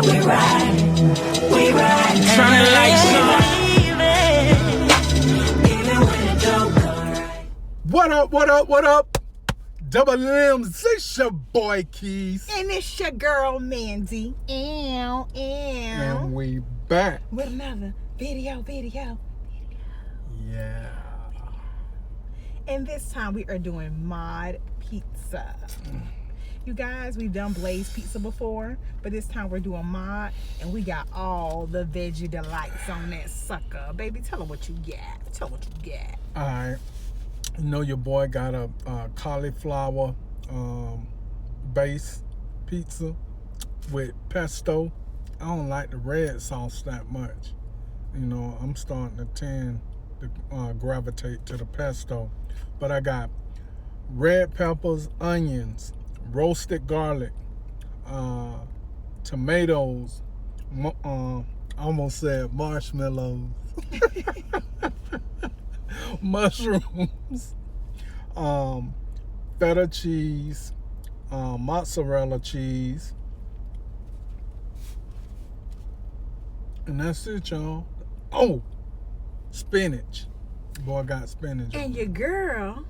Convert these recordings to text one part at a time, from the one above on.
We ride. Turn the lights on. Even when it don't go right. What up? Double M's, it's your boy Keys. And it's your girl Mandy. And we back with another video. Yeah. And this time we are doing mod pizza. You guys, we've done Blaze pizza before, but this time we're doing mod, and we got all the veggie delights on that sucker. Baby, tell them what you got. All right. You know your boy got a cauliflower base pizza with pesto. I don't like the red sauce that much. You know, I'm starting to tend to gravitate to the pesto. But I got red peppers, onions, roasted garlic, tomatoes, I almost said marshmallows, mushrooms, feta cheese, mozzarella cheese, and that's it, y'all. Oh, spinach. Boy, I got spinach. And your girl,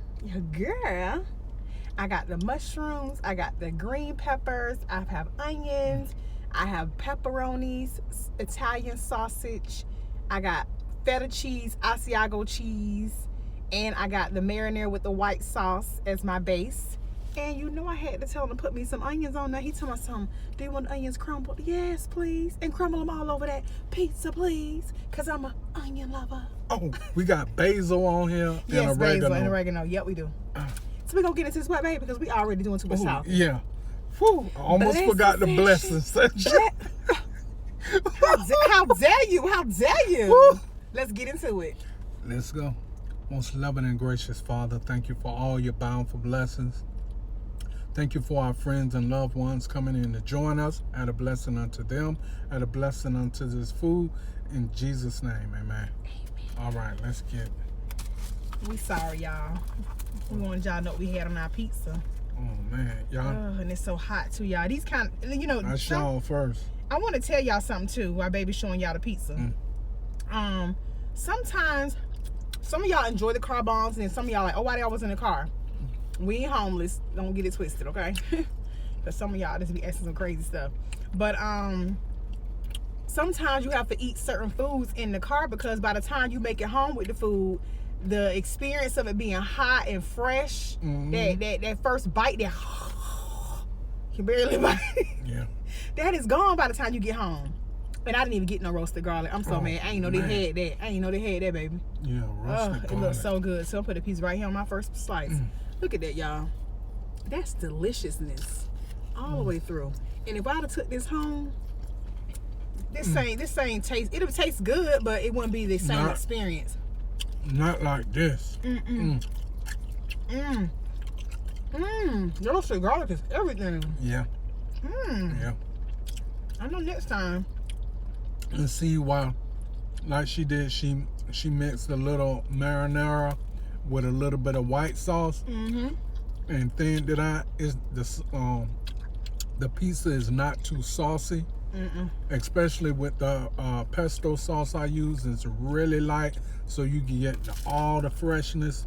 I got the mushrooms, I got the green peppers, I have onions, I have pepperonis, Italian sausage, I got feta cheese, Asiago cheese, and I got the marinara with the white sauce as my base. And you know I had to tell him to put me some onions on there. He told me something, do you want the onions crumbled? Yes, please. And crumble them all over that pizza, please. Because I'm an onion lover. Oh, we got basil on here. Yes, and oregano. Basil and oregano. Yep, we do. So we're going to get into this wet, baby, because we already doing too much sauce. Yeah. Whew, I almost forgot the blessing section. How dare you? Woo. Let's get into it. Let's go. Most loving and gracious Father, thank you for all your bountiful blessings. Thank you for our friends and loved ones coming in to join us. Add a blessing unto them. Add a blessing unto this food. In Jesus' name, amen. All right, let's get. We sorry, y'all. We wanted y'all to know what we had on our pizza. Oh, man. Y'all. And it's so hot, too, y'all. These kind of, you know. That's y'all first. I want to tell y'all something, too, while baby's showing y'all the pizza. Sometimes, some of y'all enjoy the car bombs, and then some of y'all like, oh, why y'all was in the car? We ain't homeless. Don't get it twisted, okay? Because some of y'all just be asking some crazy stuff. But sometimes you have to eat certain foods in the car, because by the time you make it home with the food, the experience of it being hot and fresh, that first bite, that can barely bite. Yeah. That is gone by the time you get home. And I didn't even get no roasted garlic. I'm so mad. I ain't know they had that. Baby. Yeah, roasted garlic. It looks so good. So I'll put a piece right here on my first slice. Look at that, y'all. That's deliciousness all the way through. And if I'd have took this home, this ain't taste. It'll taste good, but it wouldn't be the same experience. Not like this. Roasted garlic is everything. Yeah. Yeah. I know next time. And see why, like she did, she mixed a little marinara with a little bit of white sauce, and thinned it out. Is the pizza is not too saucy, especially with the pesto sauce I use. It's really light, so you can get all the freshness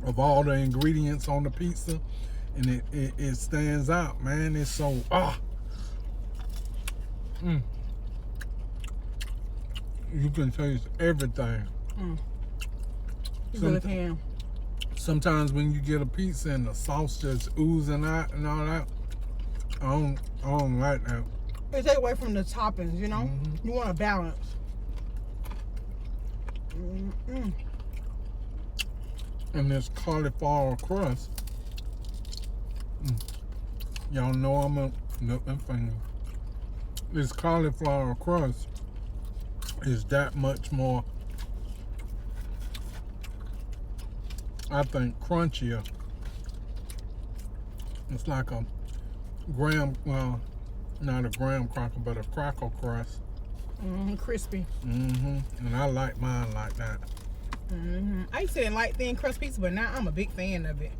of all the ingredients on the pizza, and it stands out, man. It's so you can taste everything. You really can. Sometimes when you get a pizza and the sauce just oozing out and all that, I don't like that. It take away from the toppings, you know? You want a balance. And this cauliflower crust, y'all know I'm a nothing finger. This cauliflower crust is that much more, I think, crunchier. It's like a graham, well, not a graham cracker, but a cracker crust. Crispy. And I like mine like that. I used to like thin crust pizza, but now I'm a big fan of it.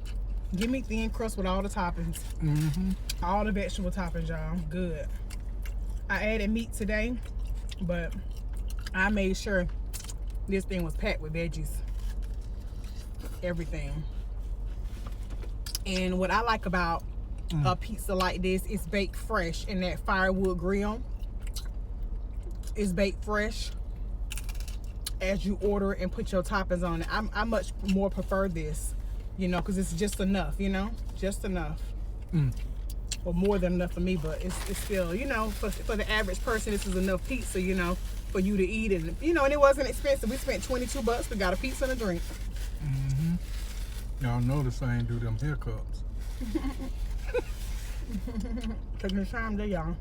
Give me thin crust with all the toppings. All the vegetable toppings, y'all. Good. I added meat today, but I made sure this thing was packed with veggies. Everything. And what I like about a pizza like this is baked fresh in that firewood grill. It's baked fresh as you order it and put your toppings on it. I much more prefer this, you know, because it's just enough, you know, just enough. Well, more than enough for me, but it's still, you know, for the average person, this is enough pizza, you know, for you to eat it. You know, and it wasn't expensive. We spent $22. We got a pizza and a drink. Y'all notice I ain't do them haircuts. Taking the time there, y'all.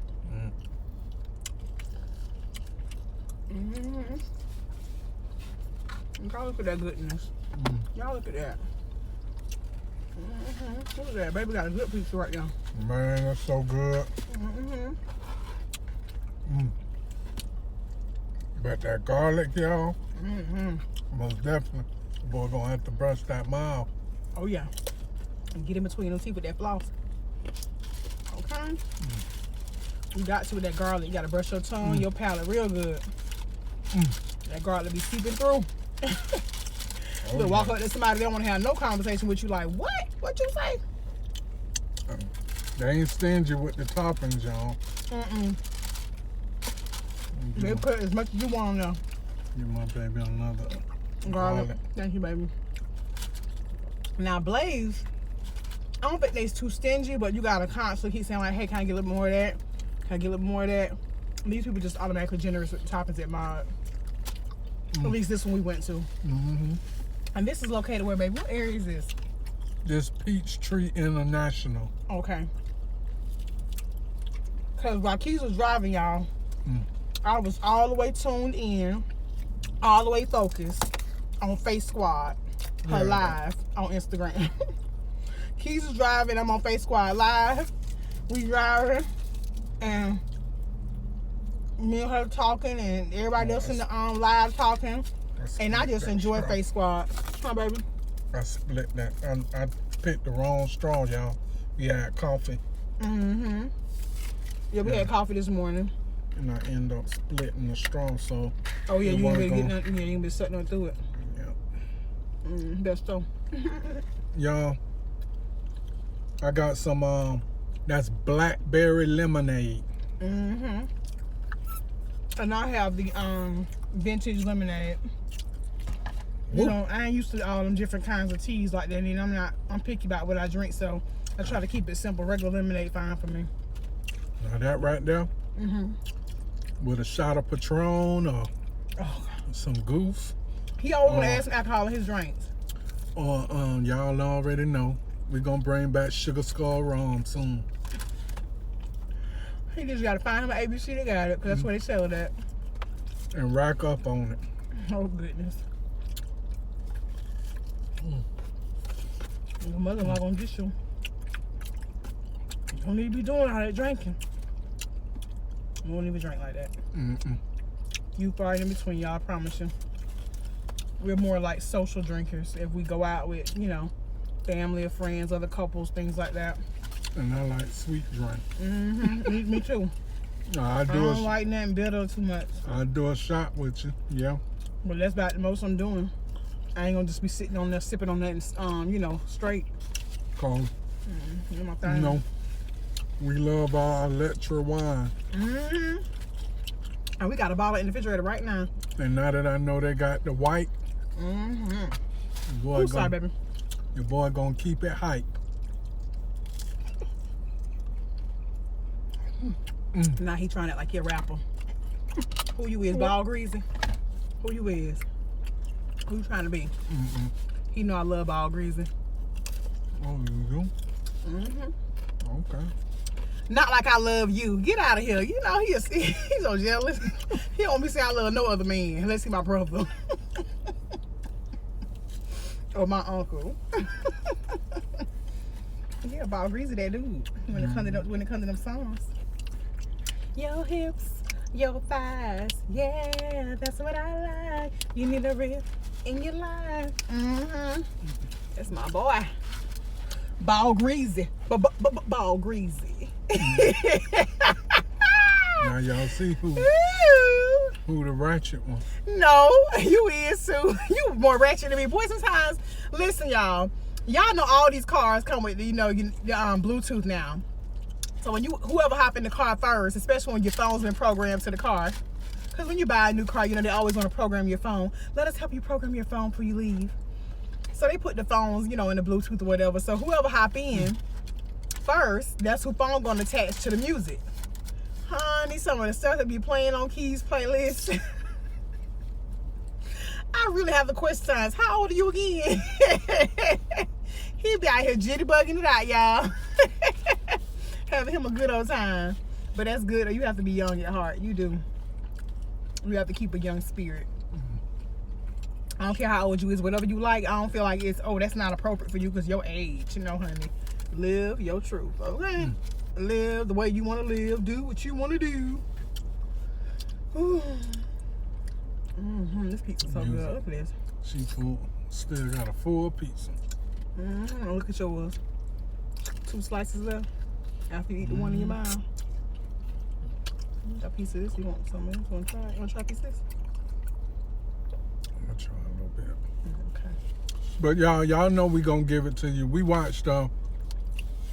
Y'all look at that goodness. Y'all look at that. Look at that. Baby got a good pizza right now. Man, that's so good. But that garlic, y'all, most definitely. Boy, gonna have to brush that mouth. Oh, yeah. And get in between them teeth with that floss. Okay? You got to with that garlic. You gotta brush your tongue, your palate real good. That garlic be seeping through. You'll walk up to somebody, they don't want to have no conversation with you, like, what? What you say? They ain't stingy with the toppings, y'all. They put as much as you want on there. Give my baby another Garlic. Thank you, baby. Now, Blaze, I don't think they's too stingy, but you gotta constantly keep saying, like, hey, can I get a little more of that? Can I get a little more of that? These people just automatically generous with the toppings at Mod. At least this one we went to. And this is located where, baby? What area is this? This Peachtree International. Okay. Because while Keys was driving, y'all, I was all the way tuned in, all the way focused on Face Squad, her live on Instagram. Keys was driving, I'm on Face Squad live. We driving, and me and her talking, and everybody else in the live talking. And I just enjoy Face Squad. Huh, baby? I split that. I picked the wrong straw, y'all. We had coffee. Yeah, we had coffee this morning. And I end up splitting the straw, so... Oh, yeah, you ain't been getting nothing. Yeah, you ain't been sucking through it. Yeah. That's so. Y'all, I got some, that's blackberry lemonade. And I have the vintage lemonade. You know, I ain't used to all them different kinds of teas like that, and I'm picky about what I drink, so I try to keep it simple. Regular lemonade fine for me. Now that right there, with a shot of Patron or some Goose. He always want to add some alcohol in his drinks. Or y'all already know, we gonna bring back Sugar Skull Rum soon. He just gotta find him an ABC. They got it, because that's where they sell it at. And rack up on it. Oh, goodness. Your mother-in-law gonna get you. You don't need to be doing all that drinking. You won't even drink like that. You right in between, y'all, I promise you. We're more like social drinkers if we go out with, you know, family or friends, other couples, things like that. And I like sweet drink. Me too. I I don't like nothing bitter too much. I do a shot with you, yeah. But that's about the most I'm doing. I ain't gonna just be sitting on there sipping on that, you know, straight. Cause You know my thing. you know, we love our Electra wine. And we got a bottle in the refrigerator right now. And now that I know they got the white, boy, Sorry, baby. your boy gonna keep it hype. Now he trying to act like he a rapper. Who you is, Ball Greasy? Who you is? Who you trying to be? He know I love Ball Greasy. Oh, you do? Okay. Not like I love you. Get out of here. You know, he's so jealous. He don't be saying I love no other man unless he my brother. Or my uncle. Yeah, Ball Greasy, that dude. When it comes to them songs. Your hips, your thighs, yeah, that's what I like. You need a rip in your life. That's my boy. Ball Greasy. Ball Greasy. Now y'all see who the ratchet one. No, you is too. You more ratchet than me. Boy, sometimes, listen, y'all. Y'all know all these cars come with, Bluetooth now. So when whoever hop in the car first, especially when your phone's been programmed to the car, because when you buy a new car, they always want to program your phone. Let us help you program your phone before you leave. So they put the phones, in the Bluetooth or whatever. So whoever hop in first, that's who phone gonna attach to the music. Honey, some of the stuff that be playing on Key's playlist. I really have the question signs. How old are you again? He be out here jitterbugging it out, y'all. Having him a good old time. But that's good. You have to be young at heart. You do. You have to keep a young spirit. I don't care how old you is. Whatever you like, I don't feel like that's not appropriate for you because your age. Honey. Live your truth. Okay? Live the way you want to live. Do what you want to do. Ooh. This pizza's so good. Look at this. She full. Still got a full pizza. Look at yours. 2 slices left. After you eat the one in your mouth. Got a piece of this. You want some of this? Want to try it? You want to try a piece of this? I'm going to try a little bit. Okay. But y'all know we going to give it to you. We watched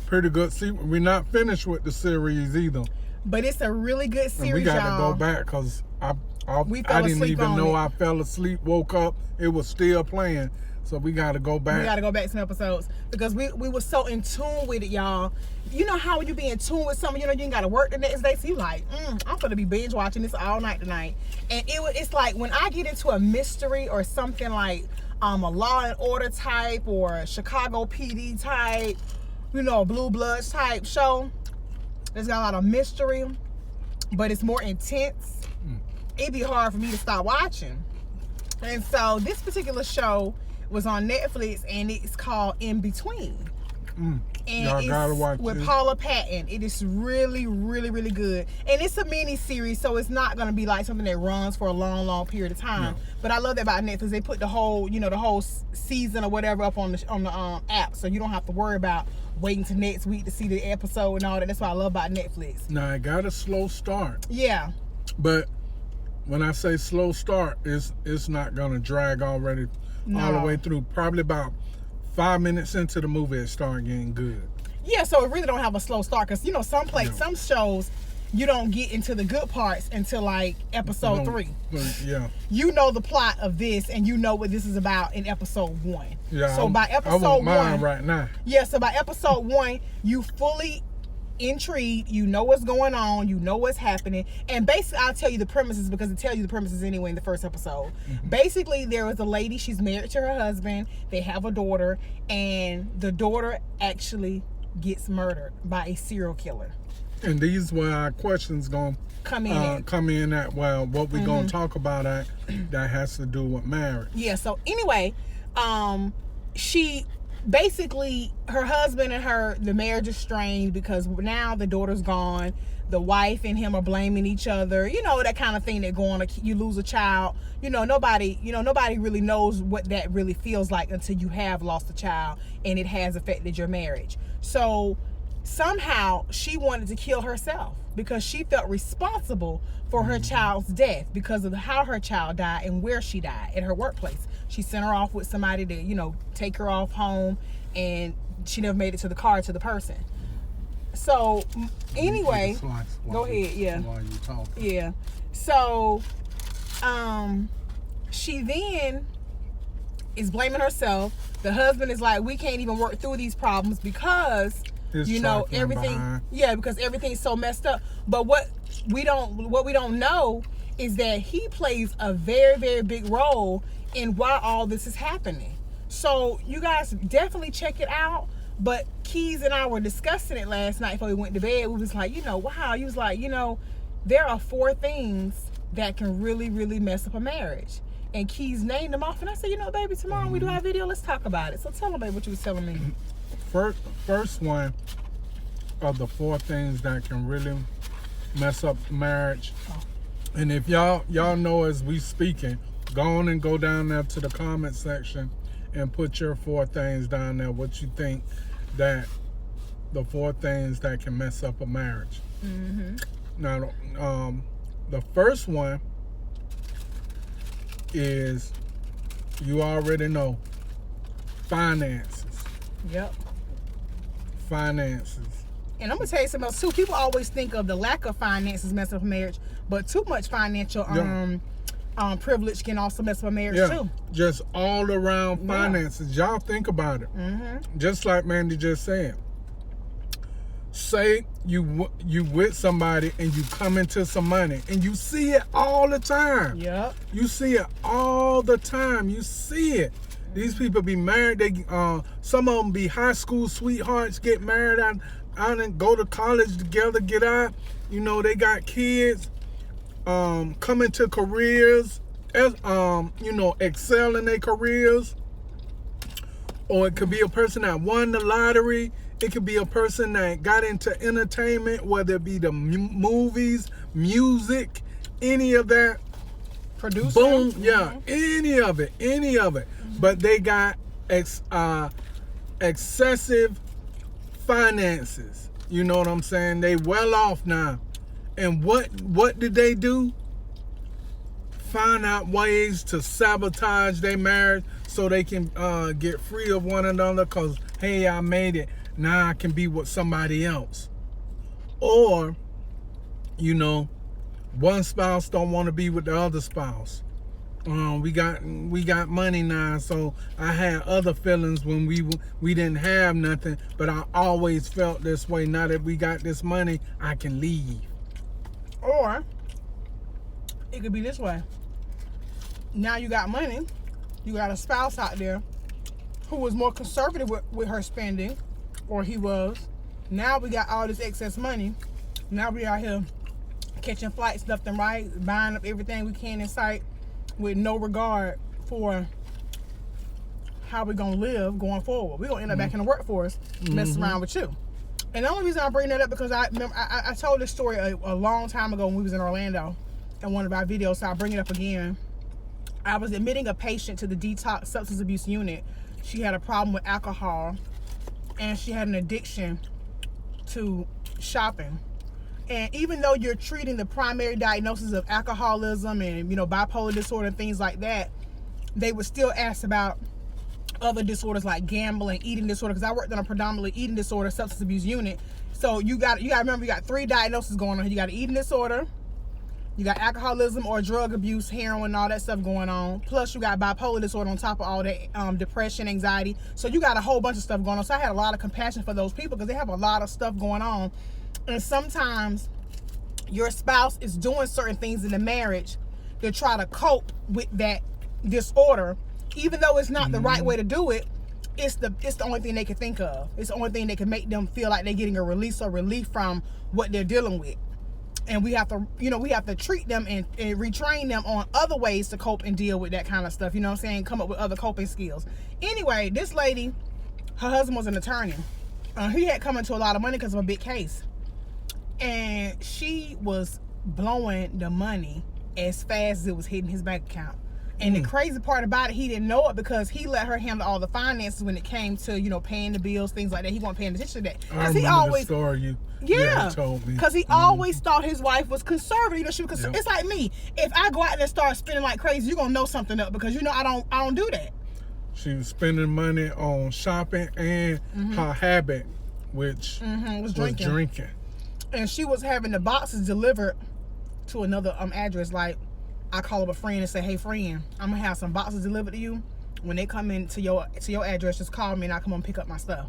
pretty good. See, we're not finished with the series either. But it's a really good series, and we got y'all. to go back because I didn't even know I fell asleep, woke up, it was still playing. So we got to go back. We got to go back some episodes because we were so in tune with it, y'all. You know how when you be in tune with something, you ain't got to work the next day. So you like, I'm going to be binge watching this all night tonight. And it's like when I get into a mystery or something like a Law and Order type or a Chicago PD type, Blue Bloods type show. There's got a lot of mystery, but it's more intense. It'd be hard for me to stop watching. And so this particular show was on Netflix and it's called In Between. And y'all gotta watch with it. Paula Patton. It is really, really, really good. And it's a mini series, so it's not gonna be like something that runs for a long, long period of time. No. But I love that about Netflix. They put the whole season or whatever up on the app, so you don't have to worry about waiting till next week to see the episode and all that. That's what I love about Netflix. Now it got a slow start. Yeah. But when I say slow start, it's not gonna drag all the way through. Probably about 5 minutes into the movie, it started getting good. Yeah, so it really don't have a slow start because some shows you don't get into the good parts until like episode 3. Yeah. You know the plot of this and you know what this is about in episode 1. Yeah. So by episode I want 1, mine right now. Yeah, so by episode 1, you fully intrigued, you know what's going on, you know what's happening, and basically I'll tell you the premises because it tells you the premises anyway in the first episode. Basically, there was a lady, she's married to her husband, they have a daughter, and the daughter actually gets murdered by a serial killer. And these were our questions going Come in at what we gonna talk about that has to do with marriage. Yeah, so anyway, she basically, her husband and the marriage is strained because now the daughter's gone. The wife and him are blaming each other. That kind of thing that go on. You lose a child. Nobody really knows what that really feels like until you have lost a child and it has affected your marriage. So somehow she wanted to kill herself because she felt responsible for her child's death because of how her child died and where she died at her workplace. She sent her off with somebody to, take her off home, and she never made it to the person. So anyway, go ahead. Yeah. While you talking. Yeah. So, she then is blaming herself. The husband is like, we can't even work through these problems because everything. Behind. Yeah, because everything's so messed up. But what we don't know is that he plays a very, very big role in why all this is happening. So you guys definitely check it out. But Keys and I were discussing it last night before we went to bed. We was like, wow. He was like, there are 4 things that can really, really mess up a marriage. And Keys named them off. And I said, baby, tomorrow when we do our video, let's talk about it. So tell them, baby, what you was telling me. First one of the 4 things that can really mess up marriage. And if y'all know as we speaking, go on and go down there to the comment section and put your 4 things down there. What you think that the 4 things that can mess up a marriage. Now, the first one is, you already know, finances. Yep. Finances. And I'm gonna tell you something else too. People always think of the lack of finances messing up a marriage, but too much financial privilege can also mess up a marriage too. Just all around finances. Y'all think about it. Just like Mandy just said. Say you with somebody and you come into some money and you see it all the time. Yep. You see it all the time. You see it. These people be married. They some of them be high school sweethearts, get married out and go to college together, get out. You know, they got kids, come into careers, you know, excel in their careers. Or it could be a person that won the lottery. It could be a person that got into entertainment, whether it be the movies, music, any of that. Producer. Boom, any of it. But they got excessive finances. You know what I'm saying? They well off now. And what did they do? Find out ways to sabotage their marriage so they can get free of one another because, hey, I made it. Now I can be with somebody else. Or, you know, one spouse don't want to be with the other spouse. We got money now, so I had other feelings when we didn't have nothing, but I always felt this way. Now that we got this money, I can leave. Or it could be this way. Now you got money, you got a spouse out there who was more conservative with her spending, or he was. Now we got all this excess money. Now we out here catching flights left and right, buying up everything we can in sight with no regard for how we're going to live going forward. We're going to end up back in the workforce messing around with you. And the only reason I bring that up because I remember I told this story a long time ago when we was in Orlando in one of our videos, so I'll bring it up again. I was admitting a patient to the detox substance abuse unit. She had a problem with alcohol and she had an addiction to shopping. And even though you're treating the primary diagnosis of alcoholism and, you know, bipolar disorder and things like that, they would still ask about other disorders like gambling, eating disorder, because I worked on a predominantly eating disorder substance abuse unit. So you got to remember, you got 3 diagnoses going on. You got an eating disorder, you got alcoholism or drug abuse, heroin, all that stuff going on. Plus you got bipolar disorder on top of all that, depression, anxiety. So you got a whole bunch of stuff going on. So I had a lot of compassion for those people because they have a lot of stuff going on. And sometimes your spouse is doing certain things in the marriage to try to cope with that disorder, even though it's not the right way to do it. It's the only thing they can think of. It's the only thing that can make them feel like they're getting a release or relief from what they're dealing with. And we have to, you know, we have to treat them and retrain them on other ways to cope and deal with that kind of stuff. You know what I'm saying? Come up with other coping skills. Anyway, this lady, her husband was an attorney. He had come into a lot of money because of a big case. And she was blowing the money as fast as it was hitting his bank account. And the crazy part about it, he didn't know it because he let her handle all the finances when it came to, you know, paying the bills, things like that. He wasn't paying attention to that. I remember the story you told me. Because he always thought his wife was conservative. You know, she was It's like me. If I go out there and start spending like crazy, you're gonna know something up because you know I don't do that. She was spending money on shopping and her habit, which was drinking. And she was having the boxes delivered to another address. Like, I call up a friend and say, hey friend, I'm gonna have some boxes delivered to you. When they come in to your address, just call me and I'll come and pick up my stuff.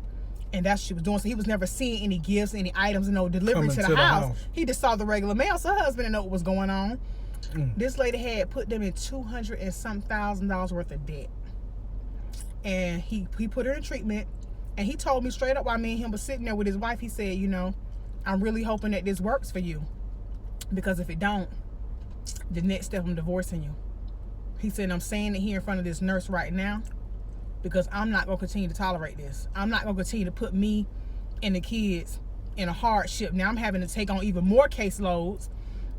And that's what she was doing. So he was never seeing any gifts, any items, no delivery to the house. He just saw the regular mail. So her husband didn't know what was going on. This lady had put them in $200 and some thousand worth of debt. And he put her in treatment. And he told me straight up while me and him was sitting there with his wife, he said, you know, I'm really hoping that this works for you. Because if it don't, the next step, I'm divorcing you. He said, I'm saying it here in front of this nurse right now because I'm not going to continue to tolerate this. I'm not going to continue to put me and the kids in a hardship. Now I'm having to take on even more caseloads.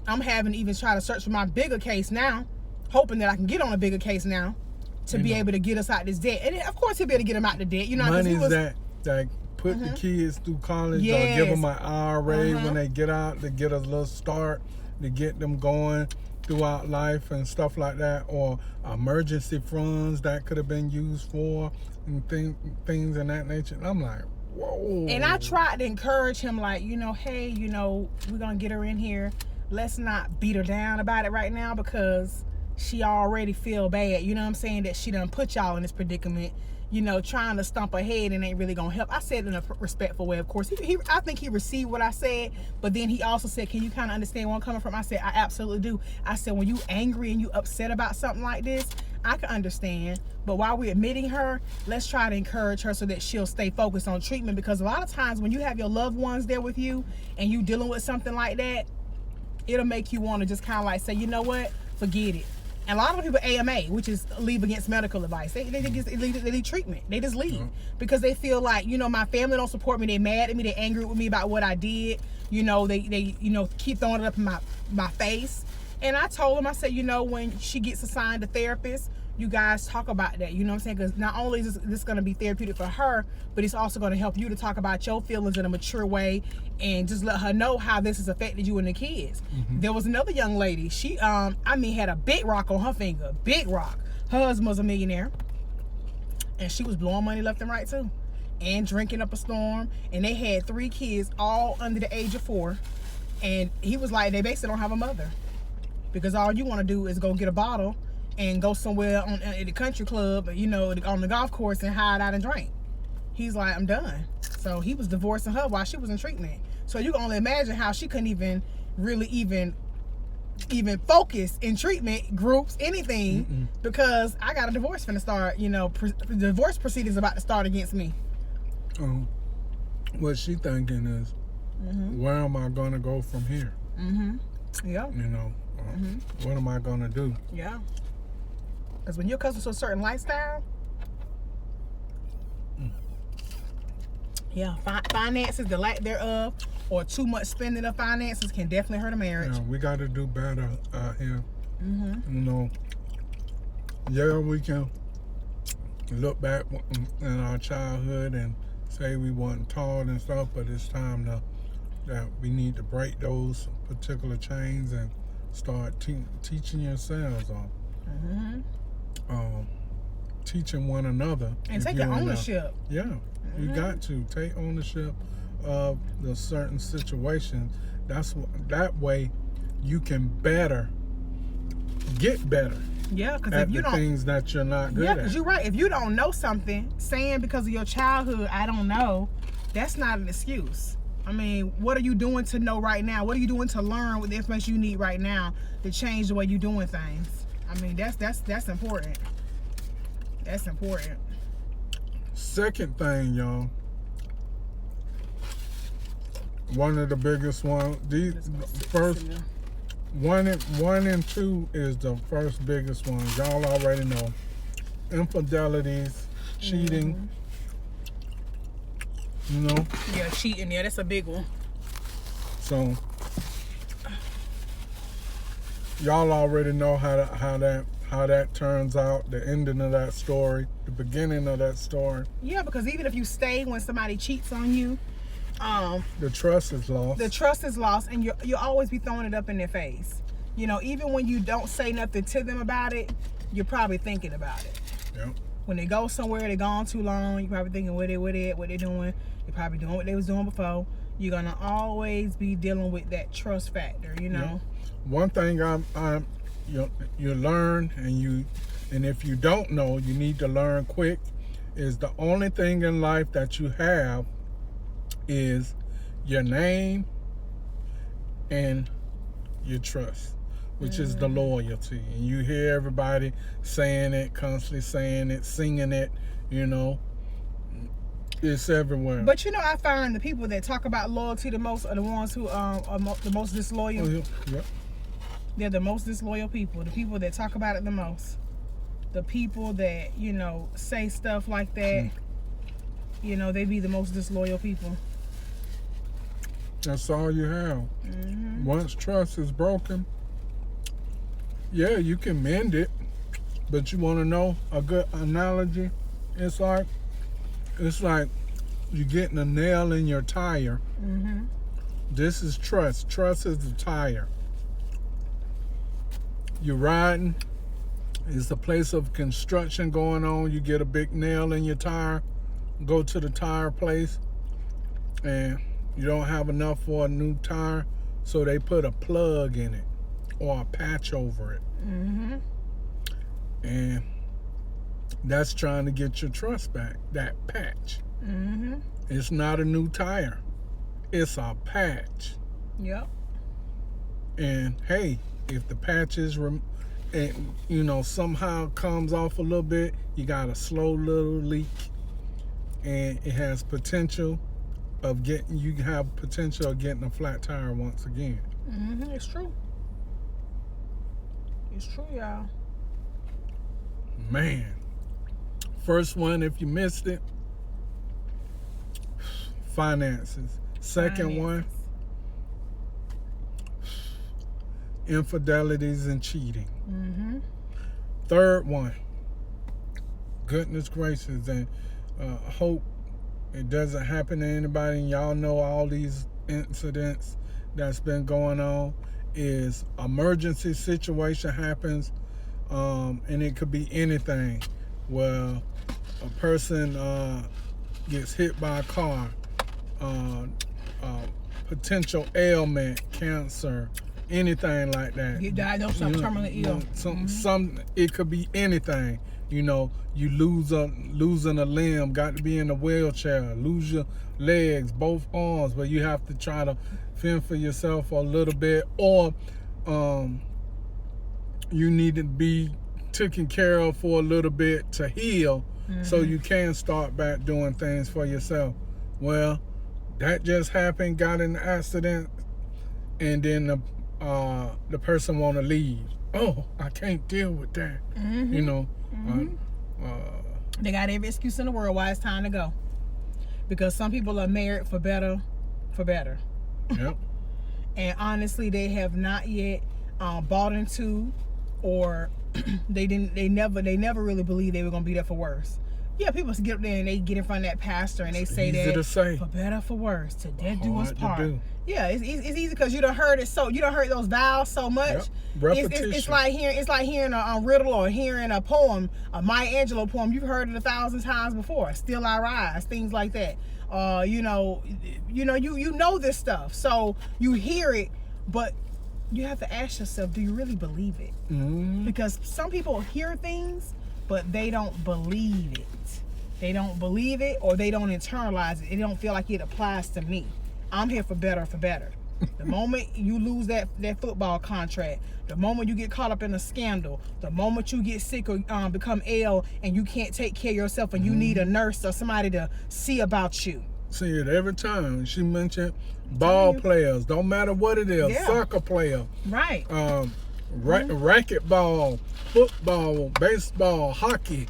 I'm having to even try to search for my bigger case now, hoping that I can get on a bigger case now to be able to get us out this debt. And of course he'll be able to get him out the debt. You know, money is that put the kids through college or Yes. give them an IRA when they get out to get a little start to get them going throughout life and stuff like that, or emergency funds that could have been used for and things in that nature. And I'm like, whoa. And I tried to encourage him, like, hey, we're going to get her in here. Let's not beat her down about it right now because she already feel bad. You know what I'm saying? That she done put y'all in this predicament. Trying to stomp her head and ain't really going to help. I said it in a respectful way, of course. I think he received what I said, but then he also said, can you kind of understand where I'm coming from? I said, I absolutely do. I said, when you angry and you upset about something like this, I can understand. But while we're admitting her, let's try to encourage her so that she'll stay focused on treatment, because a lot of times when you have your loved ones there with you and you dealing with something like that, it'll make you want to just kind of like say, you know what, forget it. And a lot of people AMA, which is leave against medical advice. They leave treatment. They just leave because they feel like, my family don't support me. They mad at me. They angry with me about what I did. They keep throwing it up in my face. And I told him, I said, when she gets assigned a therapist, you guys talk about that. You know what I'm saying? Because not only is this going to be therapeutic for her, but it's also going to help you to talk about your feelings in a mature way and just let her know how this has affected you and the kids. There was another young lady. She, had a big rock on her finger. Big rock. Her husband was a millionaire. And she was blowing money left and right, too. And drinking up a storm. And they had 3 kids, all under the age of 4. And he was like, they basically don't have a mother. Because all you want to do is go get a bottle and go somewhere at the country club, on the golf course and hide out and drink. He's like, I'm done. So he was divorcing her while she was in treatment. So you can only imagine how she couldn't even really even focus in treatment groups, anything, because I got a divorce finna start, the divorce proceedings about to start against me. What she thinking is, where am I going to go from here? Yeah. What am I going to do? Yeah. Because when you're accustomed to a certain lifestyle, finances, the lack thereof, or too much spending of finances can definitely hurt a marriage. Yeah, we got to do better out here. Yeah, we can look back in our childhood and say we weren't taught and stuff, but it's time that we need to break those particular chains and start teaching yourselves or teaching one another. And take ownership. You got to take ownership of the certain situations. That way you can get better. Yeah, because at if you the don't, things that you're not good yeah, at. because you're right. If you don't know something, saying because of your childhood, I don't know, that's not an excuse. I mean, what are you doing to know right now? What are you doing to learn with the information you need right now to change the way you're doing things? I mean, that's important. That's important. Second thing, y'all. One of the biggest ones. These first one and 2 is the first biggest one. Y'all already know. Infidelities, cheating. Yeah, cheating. Yeah, that's a big one. So y'all already know how that turns out, the ending of that story, the beginning of that story. Yeah, because even if you stay when somebody cheats on you, the trust is lost. The trust is lost, and you'll always be throwing it up in their face. Even when you don't say nothing to them about it, you're probably thinking about it. Yeah. When they go somewhere, they're gone too long, you're probably thinking what they're doing. They're probably doing what they was doing before. You're gonna always be dealing with that trust factor, Yeah. One thing you learn, and if you don't know, you need to learn quick, is the only thing in life that you have is your name and your trust, which is the loyalty. And you hear everybody saying it, constantly saying it, singing it, it's everywhere. But I find the people that talk about loyalty the most are the ones who are the most disloyal. Yeah. They're the most disloyal people. The people that talk about it the most. The people that, say stuff like that, they be the most disloyal people. That's all you have. Once trust is broken, yeah, you can mend it, but you want to know a good analogy? It's like you're getting a nail in your tire. Mm-hmm. This is trust. Trust is the tire. You're riding. It's a place of construction going on. You get a big nail in your tire. Go to the tire place, and you don't have enough for a new tire, so they put a plug in it or a patch over it. Mm-hmm. And that's trying to get your trust back, that patch. Mm-hmm. It's not a new tire. It's a patch. Yep. And hey, if the patch is, somehow comes off a little bit, you got a slow little leak. And it has potential of getting a flat tire once again. Mm-hmm. It's true. It's true, y'all. Man. First one, if you missed it, finances. Second one, infidelities and cheating. Mm-hmm. Third one, goodness gracious, and hope it doesn't happen to anybody. And y'all know all these incidents that's been going on, is emergency situation happens, and it could be anything. Well, a person gets hit by a car, potential ailment, cancer, anything like that. Get diagnosed with terminally ill. Some it could be anything. You losing a limb, got to be in a wheelchair, lose your legs, both arms, but you have to try to fend for yourself a little bit, or you need to be taken care of for a little bit to heal, so you can start back doing things for yourself. Well, that just happened, got in an accident, and then the person want to leave. Oh, I can't deal with that. They got every excuse in the world why it's time to go. Because some people are married for better. Yep. And honestly, they have not yet bought into, or they never really believed they were gonna be there for worse. Yeah, people get up there and they get in front of that pastor and they say easy that to say. For better, for worse, to death do us Hard to part. do. Yeah, it's easy because you done heard it so. You done heard those vows so much. Yep. Repetition. It's like hearing a riddle or hearing a poem, a Maya Angelou poem. You've heard it 1,000 times before. Still I rise, things like that. You know this stuff, so you hear it, but you have to ask yourself, do you really believe it? Because some people hear things, but they don't believe it. They don't believe it, or they don't internalize it. They don't feel like it applies to me. I'm here for better. The moment you lose that football contract, the moment you get caught up in a scandal, the moment you get sick or become ill and you can't take care of yourself and you need a nurse or somebody to see about you. See it every time. She mentioned ball players. Don't matter what it is. Yeah. Soccer player. Right. Racquetball, football, baseball, hockey.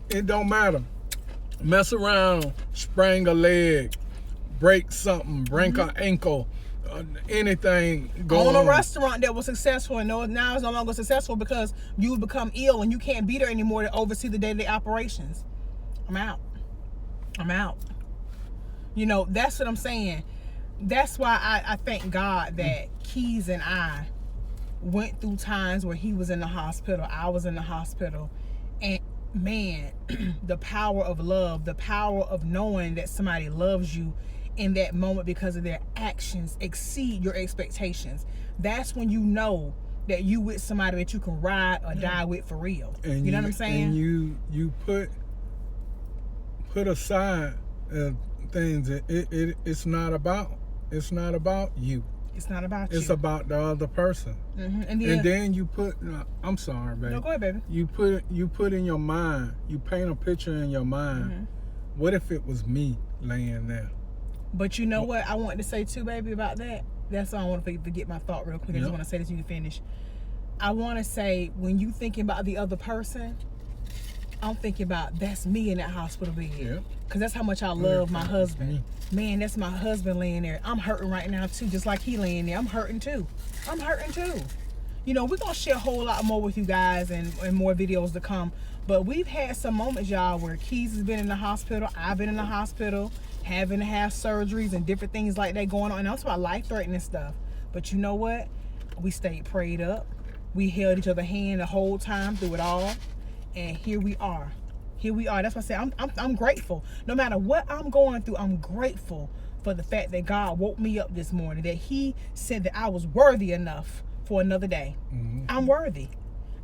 It don't matter. Mess around, sprain a leg, break something, break an ankle, anything go on. A restaurant that was successful and now is no longer successful because you become ill and you can't be there anymore to oversee the day-to-day operations. I'm out. That's what I'm saying. That's why I thank God that Keys and I went through times where he was in the hospital, I was in the hospital, and man, the power of love, the power of knowing that somebody loves you in that moment because of their actions exceed your expectations. That's when you know that you with somebody that you can ride or die with for real. And you know what I'm saying? And you put aside things. It's not about you. It's not about you. It's about the other person. And then you put. I'm sorry, baby. No, go ahead, baby. You put in your mind. You paint a picture in your mind. What if it was me laying there? But you know what I wanted to say too, baby, about that? That's why I want to forget my thought real quick. I just want to say this, you can finish. I want to say, when you thinking about the other person, I'm thinking about, that's me in that hospital bed. Yeah. Because that's how much I love my husband. Man, that's my husband laying there. I'm hurting right now too, just like he laying there. I'm hurting too. We're going to share a whole lot more with you guys and more videos to come. But we've had some moments, y'all, where Keys has been in the hospital. I've been in the hospital. having to have surgeries and different things like that going on. And that's why life-threatening stuff. But you know what? We stayed prayed up. We held each other's hand the whole time through it all. And here we are. Here we are. That's why I say I'm grateful. No matter what I'm going through, I'm grateful for the fact that God woke me up this morning, that he said that I was worthy enough for another day. Mm-hmm. I'm worthy.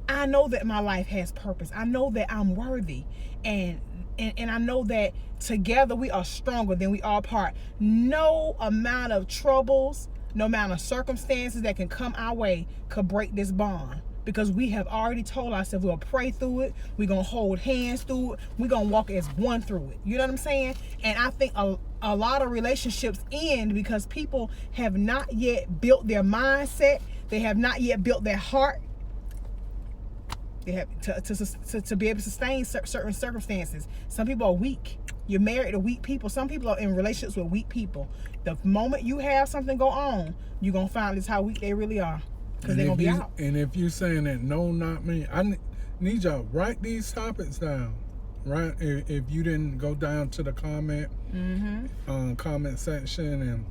I know that my life has purpose. I know that I'm worthy. And I know that together we are stronger than we are apart. No amount of troubles, no amount of circumstances that can come our way could break this bond. Because we have already told ourselves we'll pray through it. We're going to hold hands through it. We're going to walk as one through it. You know what I'm saying? And I think a lot of relationships end because people have not yet built their mindset. They have not yet built their heart. They have to be able to sustain certain circumstances. Some people are weak. You're married to weak people. Some people are in relationships with weak people. The moment you have something go on, you're going to find this how weak they really are. Because they're going to be out. And if you're saying that, no, not me, I need y'all write these topics down, right? If you didn't go down to the comment section, and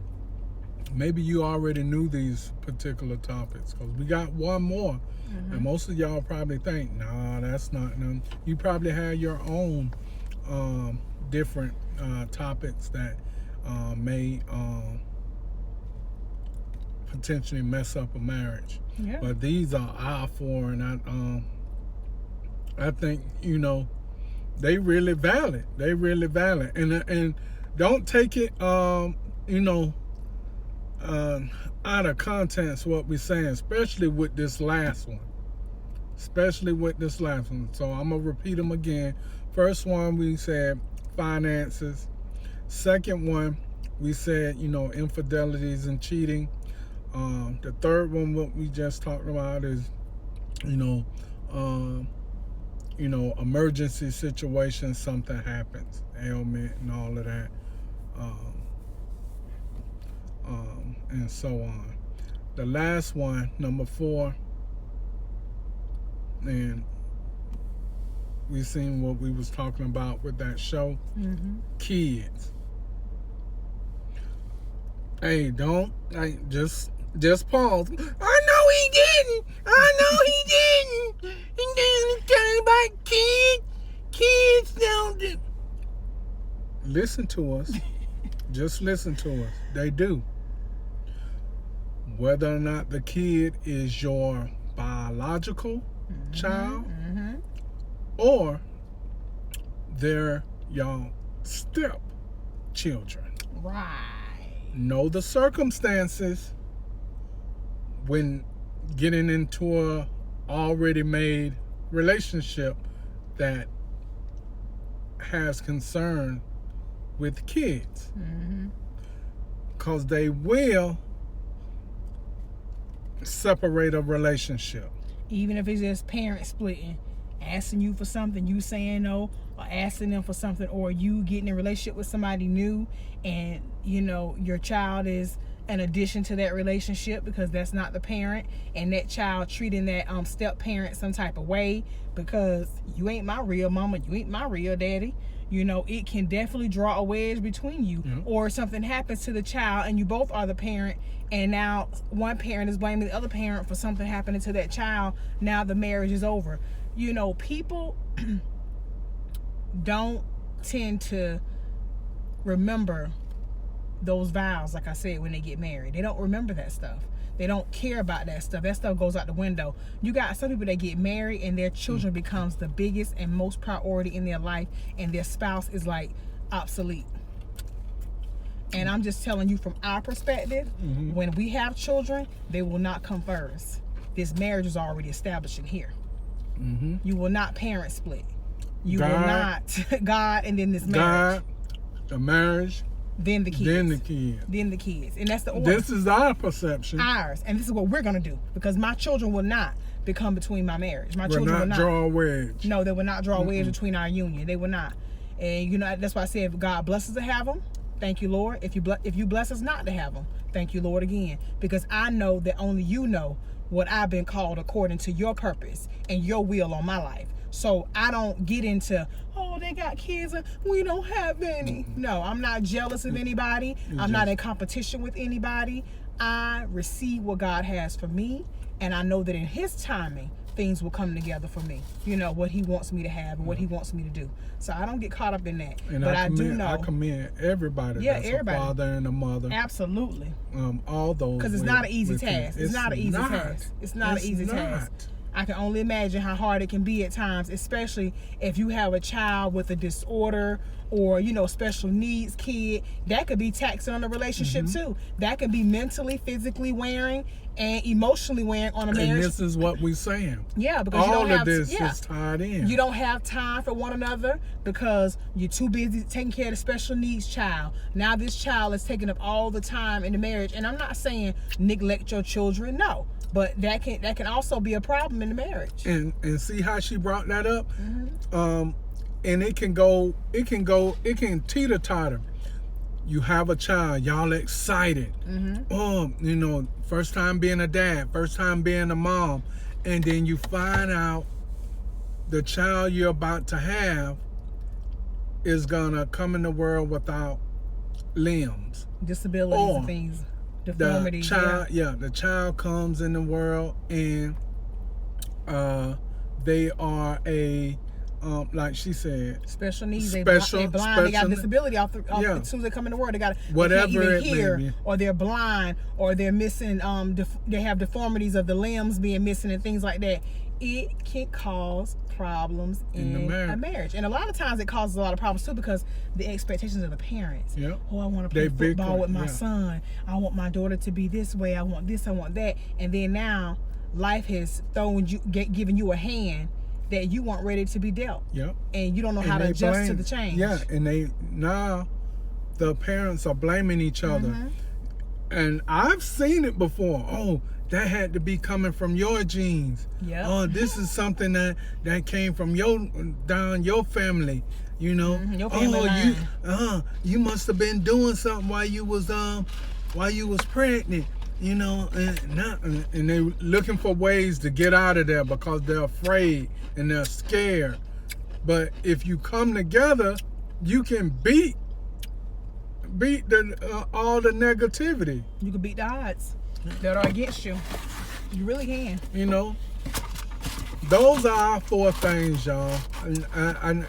maybe you already knew these particular topics, because we got one more. Mm-hmm. And most of y'all probably think, nah, that's not none. You probably have your own different topics that may potentially mess up a marriage. Yeah. But these are our four, and I think, you know, they really valid. They really valid. And don't take it you know, out of context what we're saying, especially with this last one. So I'm gonna repeat them again. First one, we said finances. Second one, we said, you know, infidelities and cheating. The third one, what we just talked about, is, you know, emergency situations, something happens, ailment and all of that, and so on. The last one, number 4, and we seen what we was talking about with that show, kids. Hey, don't, like, just pause. I know he didn't. And then it's talking about kids. Kids don't do. Listen to us. Just listen to us. They do. Whether or not the kid is your biological child or they're your step children. Right. Know the circumstances when getting into a already made relationship that has concern with kids, because they will separate a relationship. Even if it's just parents splitting, asking you for something, you saying no, or asking them for something, or you getting in a relationship with somebody new, and you know your child is an addition to that relationship because that's not the parent, and that child treating that step parent some type of way because you ain't my real mama, you ain't my real daddy. You know, it can definitely draw a wedge between you. Or something happens to the child and you both are the parent, and now one parent is blaming the other parent for something happening to that child. Now the marriage is over. You know, people don't tend to remember those vows, like I said, when they get married. They don't remember that stuff. They don't care about that stuff. That stuff goes out the window. You got some people that get married and their children becomes the biggest and most priority in their life, and their spouse is like obsolete. And I'm just telling you from our perspective, when we have children, they will not come first. This marriage is already established in here. You will not parent split. You will not God, and then this marriage. God, the marriage. Then the kids. Then the kids. And that's the order. This is our perception. Ours. And this is what we're going to do. Because my children will not become between my marriage. My children will not draw a wedge. No, they will not draw a wedge between our union. They will not. And, you know, that's why I said if God blesses to have them, thank you, Lord. If you bless us not to have them, thank you, Lord, again. Because I know that only you know what I've been called according to your purpose and your will on my life. So I don't get into, oh, they got kids and we don't have any. No, I'm not jealous of anybody. I'm not in competition with anybody. I receive what God has for me, and I know that in His timing, things will come together for me. You know, what He wants me to have and what He wants me to do. So I don't get caught up in that. And but I do know. I commend everybody that's everybody. a father and a mother. Absolutely. All those. Because it's not an easy task. It's not an easy task. It's not an easy task. I can only imagine how hard it can be at times, especially if you have a child with a disorder or, you know, special needs kid. That could be taxing on the relationship too. That can be mentally, physically wearing and emotionally wearing on a marriage. And this is what we're saying. Yeah, because you all don't of have this is tied in. You don't have time for one another because you're too busy taking care of the special needs child. Now this child is taking up all the time in the marriage. And I'm not saying neglect your children, no. But that can also be a problem in the marriage. And see how she brought that up? And it can teeter-totter. You have a child, y'all excited. Oh, you know, first time being a dad, first time being a mom. And then you find out the child you're about to have is gonna come in the world without limbs. Disabilities and things. Deformities. The child comes in the world and they are a like she said, special needs. They're blind. They got a disability as soon as they come in the world. They got whatever they can't it even hear, may be. or they're blind, or they're missing. They have deformities of the limbs being missing and things like that. It can cause problems in a marriage, and a lot of times it causes a lot of problems too because the expectations of the parents. Oh, I want to play football with my son. I want my daughter to be this way. I want this. I want that. And then now, life has given you a hand that you weren't ready to be dealt. And you don't know how to adjust to the change. And now the parents are blaming each other. And I've seen it before. Oh, that had to be coming from your genes. Oh, this is something that came from your family. You know. Your family line. You must have been doing something while you was pregnant. You know, and they're looking for ways to get out of there because they're afraid and they're scared. But if you come together, you can beat all the negativity. You can beat the odds that are against you. You really can. You know, those are our 4 things, y'all. And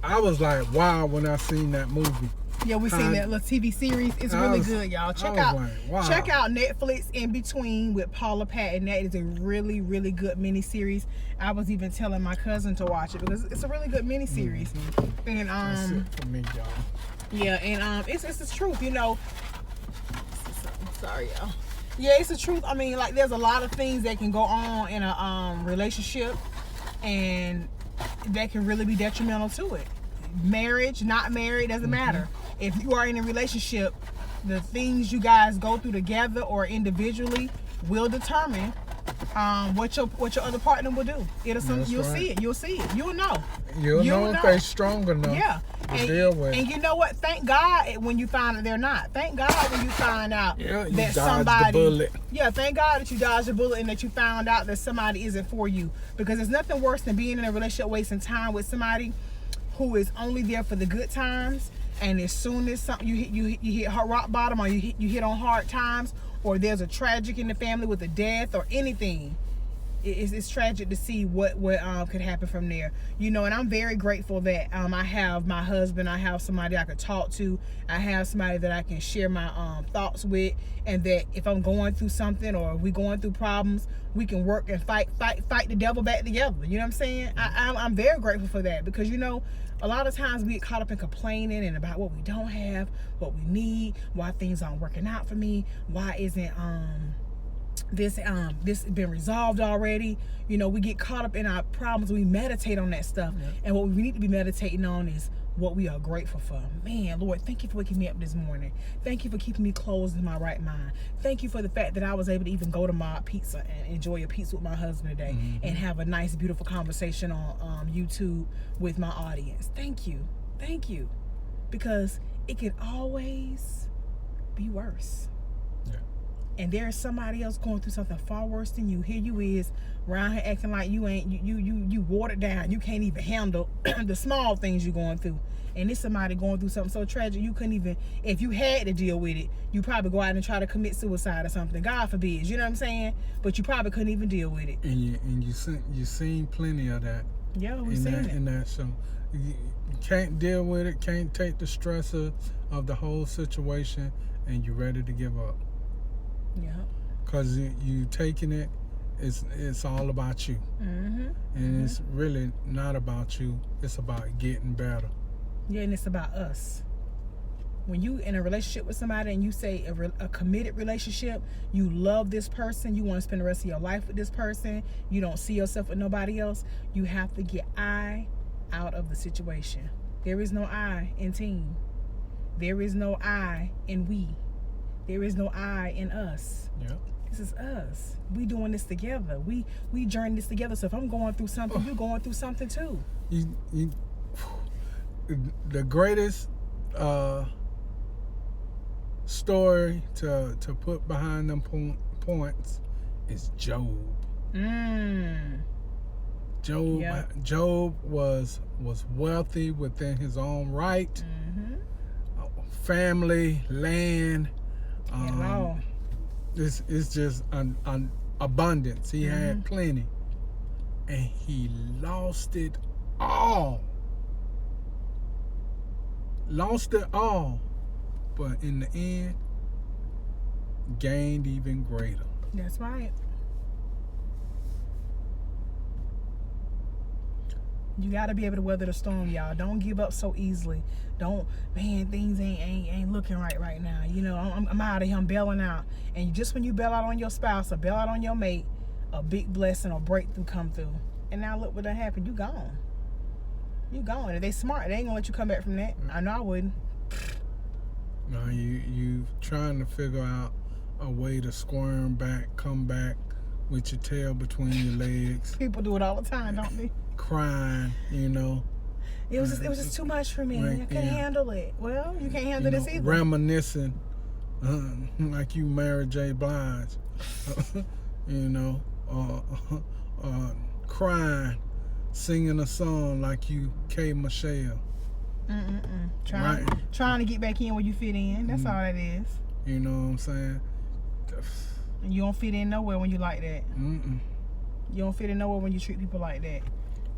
I was like, wow, when I seen that movie. Yeah, we seen that little TV series. It's really good, y'all. Check out Netflix In Between with Paula Patton. That is a really, really good miniseries. I was even telling my cousin to watch it because it's a really good miniseries. And that's it for me, y'all. Yeah, and it's the truth, you know. Sorry, y'all. Yeah, it's the truth. I mean, like, there's a lot of things that can go on in a relationship, and that can really be detrimental to it. Marriage, not married, doesn't matter. If you are in a relationship, the things you guys go through together or individually will determine what your other partner will do. You'll see it. You'll see it. You'll know. You'll know if they're strong enough to deal with. And you know what? Thank God when you find out they're not. Thank God when you find out that somebody. The bullet. Yeah, thank God that you dodged a bullet and that you found out that somebody isn't for you. Because there's nothing worse than being in a relationship wasting time with somebody who is only there for the good times, and as soon as something you hit rock bottom, or you hit on hard times, or there's a tragic in the family with a death or anything, it's tragic to see what could happen from there. You know, and I'm very grateful that I have my husband, I have somebody I could talk to, I have somebody that I can share my thoughts with, and that if I'm going through something or we going through problems, we can work and fight the devil back together. You know what I'm saying? I'm very grateful for that, because, you know, a lot of times we get caught up in complaining and about what we don't have, what we need, why things aren't working out for me, why isn't this been resolved already. You know, we get caught up in our problems. We meditate on that stuff. And what we need to be meditating on is what we are grateful for. Man, Lord, thank you for waking me up this morning. Thank you for keeping me closed in my right mind. Thank you for the fact that I was able to even go to Mob Pizza and enjoy a pizza with my husband today, and have a nice, beautiful conversation on YouTube with my audience. Thank you. Thank you. Because it could always be worse. and there's somebody else going through something far worse than you. Here you is around here acting like you watered down. You can't even handle the small things you're going through. And there's somebody going through something so tragic you couldn't even, if you had to deal with it, you probably go out and try to commit suicide or something. God forbid, you know what I'm saying? But you probably couldn't even deal with it. And you seen plenty of that. Yeah, we seen it. In that show. You can't deal with it, can't take the stress of the whole situation, and you're ready to give up. Yeah. Because you taking it, it's all about you. And it's really not about you. It's about getting better. Yeah, and it's about us. When you in a relationship with somebody and you say a committed relationship, you love this person, you want to spend the rest of your life with this person, you don't see yourself with nobody else, you have to get I out of the situation. There is no I in team. There is no I in we. There is no I in us. Yeah. This is us. We doing this together. We journey this together. So if I'm going through something, you're going through something too. The greatest story to put behind them points is Job. Job was wealthy within his own right. Family, land. It's just an abundance. He had plenty, and he lost it all. But in the end, gained even greater. That's right. You got to be able to weather the storm, y'all. Don't give up so easily. Things ain't looking right now. You know, I'm out of here. I'm bailing out. And just when you bail out on your spouse or bail out on your mate, a big blessing or breakthrough come through. And now look what done happened. You gone. You gone. If they smart, they ain't gonna let you come back from that. I know I wouldn't. No, you trying to figure out a way to squirm back, come back with your tail between your legs. People do it all the time, don't they? Crying, you know. It was just too much for me. I couldn't handle it. Well, you can't handle this either. Reminiscing, like you married J. Blige, crying, singing a song like you K. Michelle. Trying to get back in where you fit in. That's all that is. You know what I'm saying? And you don't fit in nowhere when you like that. You don't fit in nowhere when you treat people like that.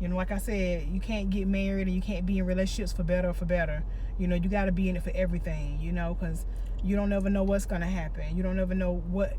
You know, like I said, you can't get married and you can't be in relationships for better or for better. You know, you got to be in it for everything, you know, because you don't ever know what's going to happen. You don't ever know what,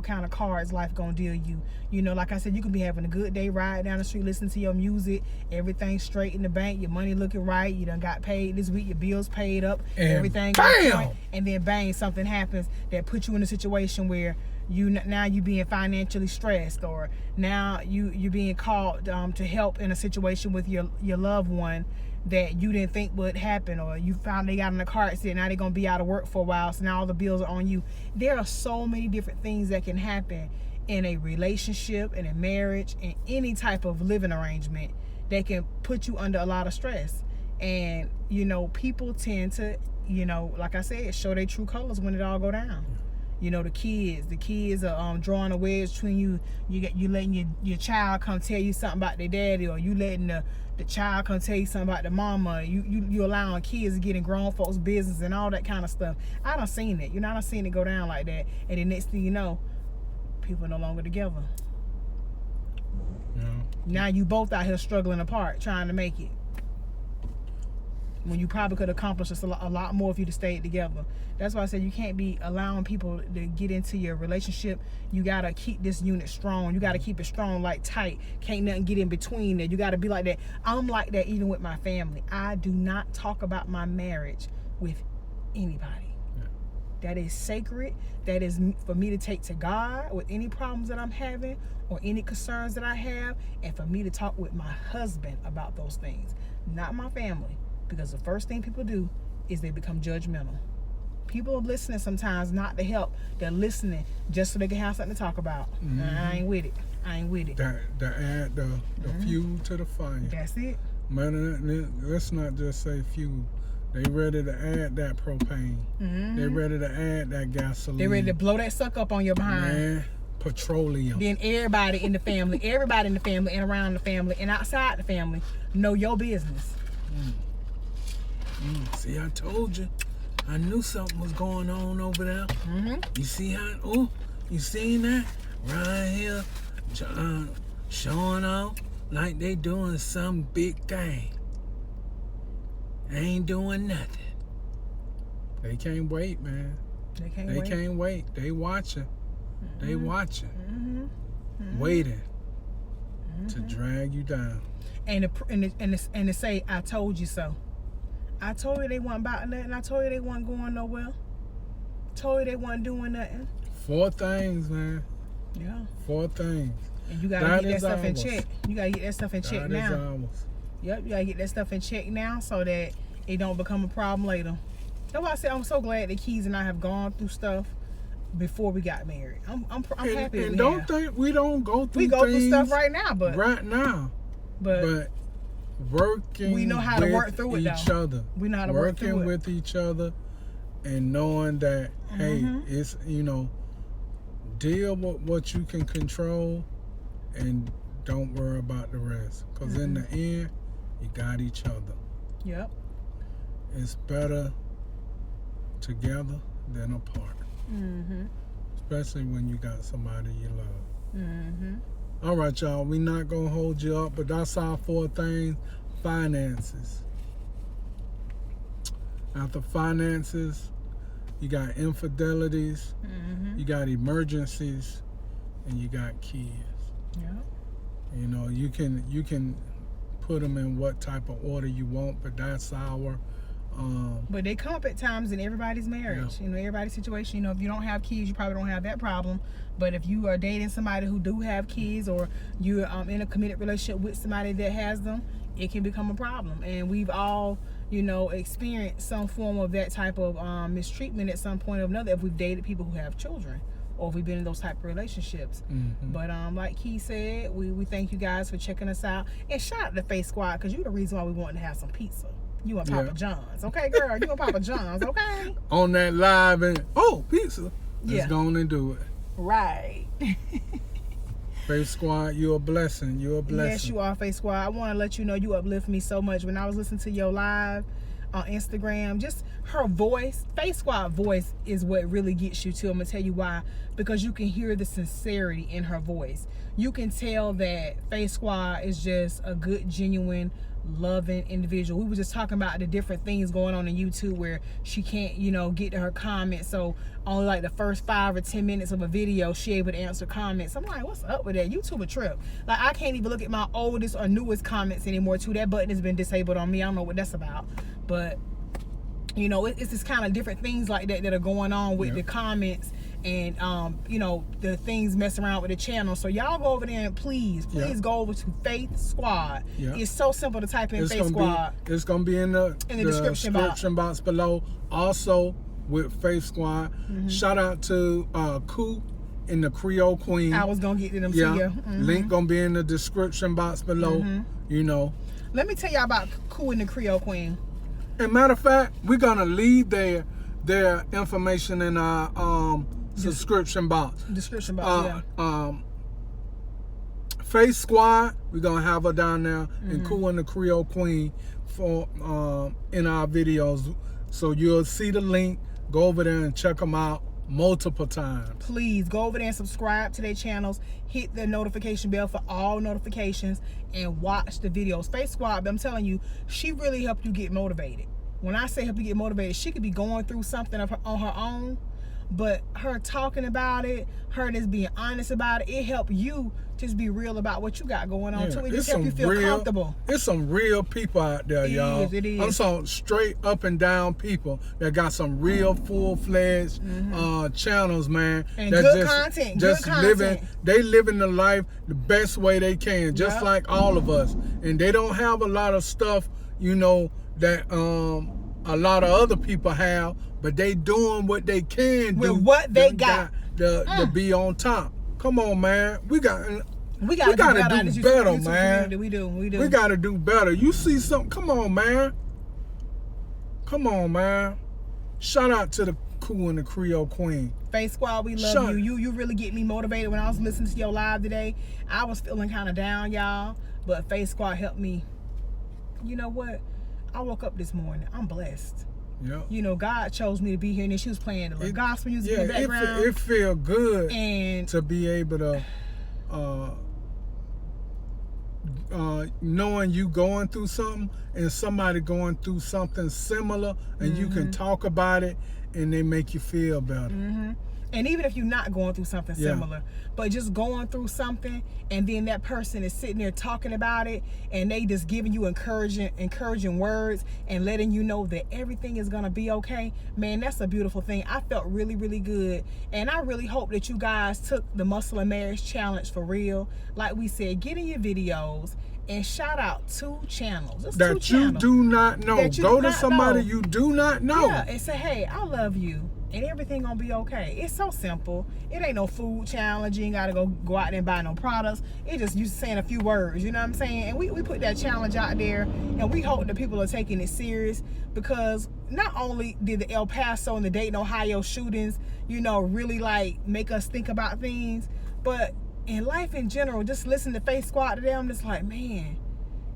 kind of cards life going to deal you. You know, like I said, you can be having a good day, ride down the street, listening to your music, everything straight in the bank, your money looking right, you done got paid this week, your bills paid up, and everything. bam! And then bang, something happens that puts you in a situation where now you being financially stressed, or now you're being called to help in a situation with your loved one that you didn't think would happen, or you found they got in a car accident, now they're going to be out of work for a while, so now all the bills are on you. There are so many different things that can happen in a relationship, in a marriage, in any type of living arrangement that can put you under a lot of stress. And people tend to, like I said, show their true colors when it all go down. The kids are drawing a wedge between you. You letting your child come tell you something about their daddy, or you letting the child come tell you something about the mama. You allowing kids to get in grown folks' business and all that kind of stuff. I done seen it. I done seen it go down like that. And the next thing you know, people are no longer together. Yeah. Now you both out here struggling apart, trying to make it, when you probably could accomplish a lot more if you'd have stayed together. That's why I said you can't be allowing people to get into your relationship. You got to keep this unit strong. You got to keep it strong, like tight. Can't nothing get in between there. You got to be like that. I'm like that even with my family. I do not talk about my marriage with anybody. Yeah. That is sacred. That is for me to take to God with any problems that I'm having or any concerns that I have, and for me to talk with my husband about those things, not my family. Because the first thing people do is they become judgmental. People are listening sometimes not to help. They're listening just so they can have something to talk about. I ain't with it. To add the fuel to the fire. That's it. Man, let's not just say fuel. They ready to add that propane. They ready to add that gasoline. They ready to blow that suck up on your behind. Man, petroleum. Then everybody in the family and around the family and outside the family know your business. See, I told you. I knew something was going on over there. You see how, you seen that? Right here, showing off like they doing some big thing. Ain't doing nothing. They can't wait, man. They can't wait. They watching. They watching. Waiting to drag you down. And to say, I told you so. I told you they wasn't about nothing. I told you they wasn't going nowhere. Told you they wasn't doing nothing. 4 things, man. Yeah. 4 things. And you gotta get that stuff in check. You gotta get that stuff in check now. That is ours. Yep, you gotta get that stuff in check now so that it don't become a problem later. That's why I say I'm so glad that Keys and I have gone through stuff before we got married. I'm happy. And don't think we don't go through. We go through stuff right now, but working. We know how to work through it. Each other. We know how to work through it. Working with each other, and knowing that hey, it's deal with what you can control, and don't worry about the rest. Cause in the end, you got each other. Yep. It's better together than apart. Especially when you got somebody you love. All right, y'all. We're not gonna hold you up, but that's our 4 things. Finances. After finances, you got infidelities, you got emergencies, and you got kids. Yeah. You can put them in what type of order you want, but that's our. But they come up at times in everybody's marriage. Yeah. Everybody's situation. If you don't have kids, you probably don't have that problem. But if you are dating somebody who do have kids, or you're in a committed relationship with somebody that has them, it can become a problem. And we've all, experienced some form of that type of mistreatment at some point or another if we've dated people who have children, or if we've been in those type of relationships. But like Key said, we thank you guys for checking us out. And shout out to Face Squad, because you're the reason why we wanted to have some pizza. You and Papa John's, okay, girl? You and Papa John's, okay? On that live and pizza. Let's go on and do it. Right. Face Squad, you're a blessing. You're a blessing. Yes, you are, Face Squad. I want to let you know you uplift me so much. When I was listening to your live on Instagram, just her voice, Face Squad voice is what really gets you to. I'm going to tell you why. Because you can hear the sincerity in her voice. You can tell that Face Squad is just a good, genuine, loving individual. We were just talking about the different things going on in YouTube where she can't, get to her comments. So only like the first 5 or 10 minutes of a video, she able to answer comments. I'm like, what's up with that? YouTube a trip. Like, I can't even look at my oldest or newest comments anymore too. That button has been disabled on me. I don't know what that's about. But, it's just kind of different things like that are going on with the comments and, the things messing around with the channel. So y'all go over there and please go over to Faith Squad. It's so simple to type in Faith Squad. It's going to be in the description box below. Also, with Faith Squad. Shout out to Koo in the Creole Queen. I was going to get to them to you. Link going to be in the description box below. Let me tell y'all about Koo in the Creole Queen. And matter of fact, we're going to leave their information in our description box. Face Squad, we're gonna have her down there, and Cool and the Creole Queen for in our videos. So you'll see the link. Go over there and check them out multiple times. Please go over there and subscribe to their channels. Hit the notification bell for all notifications and watch the videos. Face Squad, I'm telling you, she really helped you get motivated. When I say help you get motivated, she could be going through something on her own, but her talking about it, her just being honest about it, it helped you just be real about what you got going on too. It just help you feel comfortable. There's some real people out there, y'all. It is. I'm some straight up and down people that got some real full-fledged channels, man. And that good content. They living the life the best way they can, just like all of us. And they don't have a lot of stuff, that a lot of other people have, but they doing what they can do with what they got to be on top. Come on, man. We gotta do better, man. We do. We gotta do better. You see something? Come on, man. Come on, man. Shout out to the Cool and the Creole Queen. Face Squad, we love you. You really get me motivated. When I was listening to your live today, I was feeling kind of down, y'all. But Face Squad helped me. You know what? I woke up this morning. I'm blessed. Yeah. You know, God chose me to be here, and then she was playing the gospel music in the background. It feel good and to be able to, knowing you going through something and somebody going through something similar, and you can talk about it, and they make you feel better. And even if you're not going through something similar, but just going through something, and then that person is sitting there talking about it, and they just giving you encouraging words and letting you know that everything is gonna be okay, man, that's a beautiful thing. I felt really, really good, and I really hope that you guys took the Muscle and Marriage Challenge for real. Like we said, get in your videos and shout out 2 channels. Just that 2 channels you do not know. Go to somebody you do not know. Yeah, and say, hey, I love you, and everything gonna be okay. It's so simple. It ain't no food challenge. You ain't gotta go out there and buy no products. It just you saying a few words, you know what I'm saying? And we put that challenge out there, and we hope that people are taking it serious, because not only did the El Paso and the Dayton, Ohio shootings, you know, really like make us think about things, but in life in general, just listen to Face Squad today, I'm just like, man,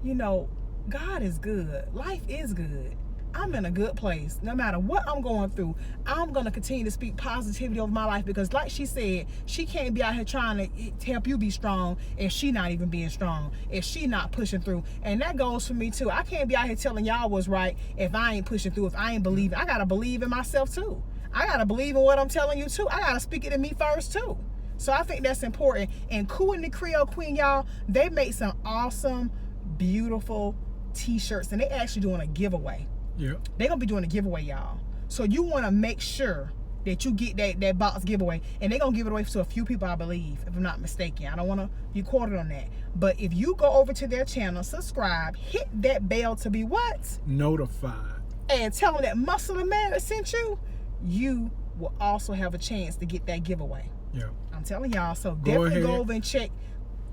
you know, God is good. Life is good. I'm in a good place. No matter what I'm going through, I'm going to continue to speak positivity over my life, because like she said, she can't be out here trying to help you be strong if she not even being strong, if she not pushing through. And that goes for me too. I can't be out here telling y'all what's right if I ain't pushing through, if I ain't believing. I got to believe in myself too. I got to believe in what I'm telling you too. I got to speak it in me first too. So I think that's important. And Cool and the Creole Queen, y'all, they make some awesome, beautiful t-shirts, and they actually doing a giveaway. Yeah. They're going to be doing a giveaway, y'all. So you want to make sure that you get that box giveaway. And they're going to give it away to a few people, I believe, if I'm not mistaken. I don't want to be quoted on that. But if you go over to their channel, subscribe, hit that bell to be what? Notified. And tell them that Muscle and Marriage sent you, you will also have a chance to get that giveaway. Yeah. I'm telling y'all, so definitely go over and check.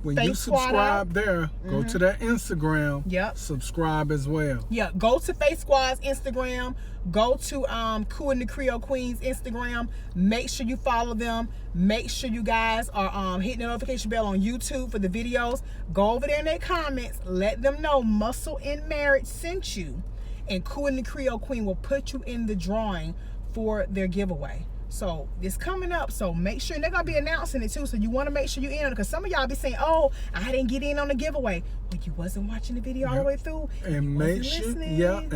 When Face you Squad subscribe out. there, go to their Instagram. Yep. Subscribe as well. Yeah, go to Face Squad's Instagram. Go to Cool and the Creole Queen's Instagram. Make sure you follow them. Make sure you guys are hitting the notification bell on YouTube for the videos. Go over there in their comments. Let them know Muscle and Marriage sent you. And Cool and the Creole Queen will put you in the drawing for their giveaway. So it's coming up, so make sure, and they're gonna be announcing it too, so you want to make sure you're in on it, because some of y'all be saying, oh, I didn't get in on the giveaway. Well, you wasn't watching the video all the way through, and make sure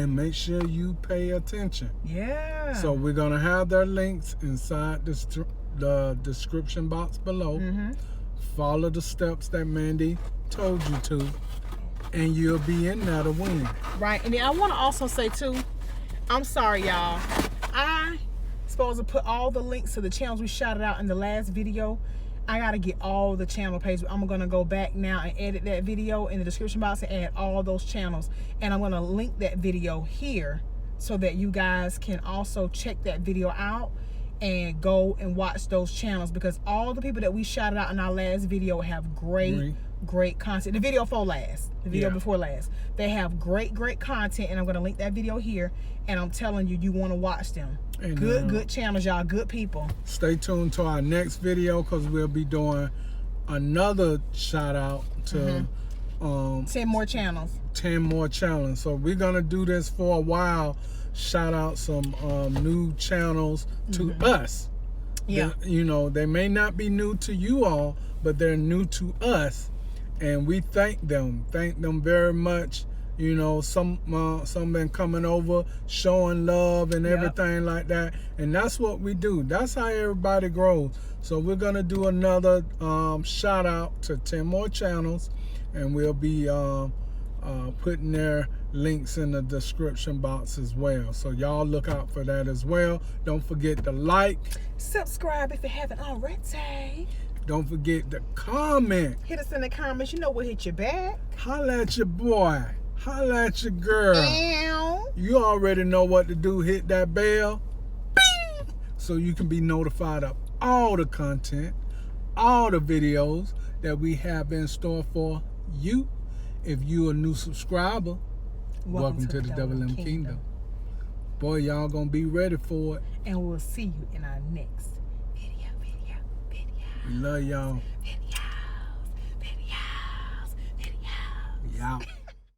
make sure you pay attention. Yeah. So we're gonna have their links inside the description box below. Follow the steps that Mandy told you to, and you'll be in there to win. Right. And then I want to also say too, I'm sorry, y'all, I supposed to put all the links to the channels we shouted out in the last video. I gotta get all the channel pages. I'm gonna go back now and edit that video in the description box and add all those channels, and I'm gonna link that video here so that you guys can also check that video out and go and watch those channels, because all the people that we shouted out in our last video have great content. The video before last, before last, they have great content, and I'm gonna link that video here, and I'm telling you, you want to watch them. And good channels, y'all. Good people. Stay tuned to our next video, because we'll be doing another shout out to 10 more channels. 10 more channels. So we're gonna do this for a while. Shout out some new channels to us. Yeah. You know, they may not be new to you all, but they're new to us, and we thank them very much. You know, some been coming over, showing love and everything like that, and that's what we do. That's how everybody grows. So we're gonna do another shout out to 10 more channels, and we'll be putting their links in the description box as well. So y'all look out for that as well. Don't forget to like, subscribe if you haven't already. Don't forget to comment. Hit us in the comments. You know we'll hit you back. Holla at your boy. Holla at your girl. Ow. You already know what to do. Hit that bell. Bing! So you can be notified of all the content, all the videos that we have in store for you. If you're a new subscriber, welcome to the Double M Kingdom. Boy, y'all gonna be ready for it. And we'll see you in our next video. We love y'all. Videos. We out.